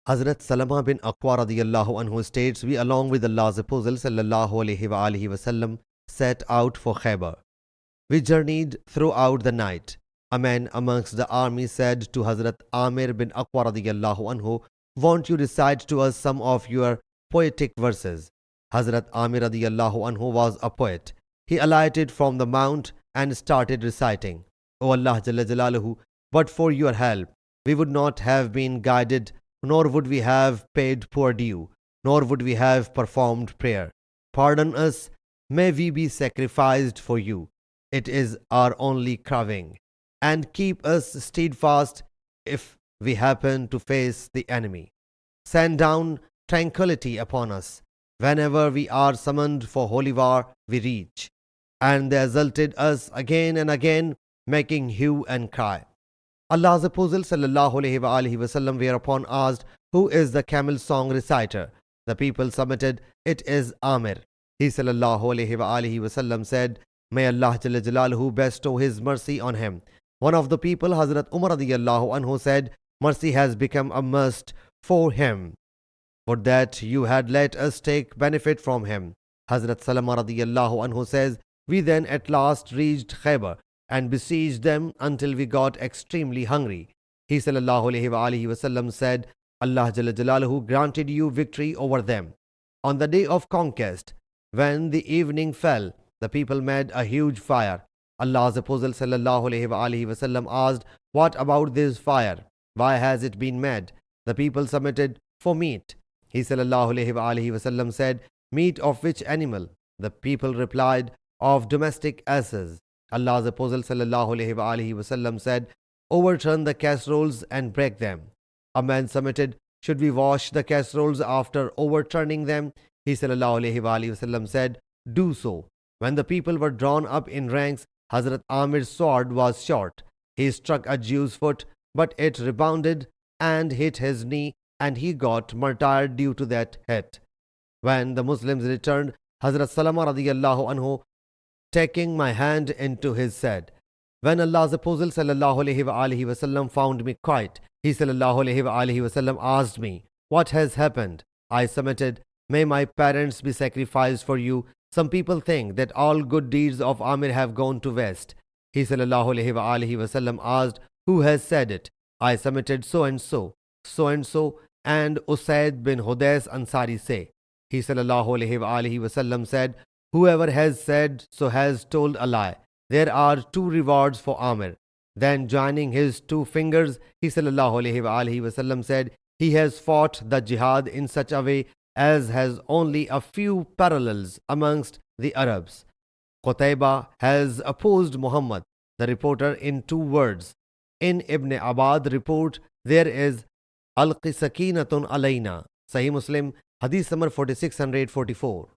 Hazrat Salama bin Aqwa radiyallahu anhu states, we along with Allah's Apostle sallallahu alayhi wa alihi wasallam set out for Khaybar. We journeyed throughout the night. A man amongst the army said to Hazrat Amir bin Aqwa radiyallahu anhu, won't you recite to us some of your poetic verses? Hazrat Amir radiyallahu anhu was a poet. He alighted from the mount and started reciting, O Allah Jalla Jalaluhu, but for your help, we would not have been guided, nor would we have paid poor due, nor would we have performed prayer. Pardon us, may we be sacrificed for you. It is our only craving. And keep us steadfast if we happen to face the enemy. Send down tranquility upon us. Whenever we are summoned for holy war, we reach. And they assaulted us again and again, making hue and cry. Allah's Apostle sallallahu alayhi wasallam whereupon asked, who is the camel song reciter? The people submitted, it is Amir. He sallallahu alayhi wasallam said, may Allah Jalla Jalaluhu bestow His mercy on him. One of the people, Hazrat Umar radiyallahu anhu, said, mercy has become a must for him. Would that you had let us take benefit from him. Hazrat Salama radiyallahu anhu says, we then at last reached Khaybar and besieged them until we got extremely hungry. He sallallahu alayhi wasallam said, Allah Jalla Jalaluhu granted you victory over them. On the day of conquest, when the evening fell, the people made a huge fire. Allah's Apostle sallallahu alayhi wasallam asked, what about this fire? Why has it been made? The people submitted, for meat. He sallallahu alayhi wasallam said, meat of which animal? The people replied, of domestic asses. Allah's Apostle sallallahu alayhi wasallam said, overturn the casseroles and break them. A man submitted, should we wash the casseroles after overturning them? He sallallahu alayhi wasallam said, do so. When the people were drawn up in ranks, Hazrat Amir's sword was short. He struck a Jew's foot, but it rebounded and hit his knee, and he got martyred due to that hit. When the Muslims returned, Hazrat Salama radiyallahu anhu, taking my hand into his, said, when Allah's Apostle sallallahu alayhi wasallam found me quiet, he sallallahu alayhi wasallam asked me, what has happened? I submitted, may my parents be sacrificed for you. Some people think that all good deeds of Amir have gone to waste. He sallallahu alayhi wasallam asked, who has said it? I submitted, so and so, and Usaid bin Hudais Ansari say. He sallallahu alayhi wasallam said, whoever has said so has told a lie. There are two rewards for Amir. Then joining his two fingers, he sallallahu alayhi wasallam said, he has fought the jihad in such a way as has only a few parallels amongst the Arabs. Qutayba has opposed Muhammad, the reporter, in two words. In Ibn Abad report, there is Al-Qisakinatun alayna. Sahih Muslim Hadees number 4644.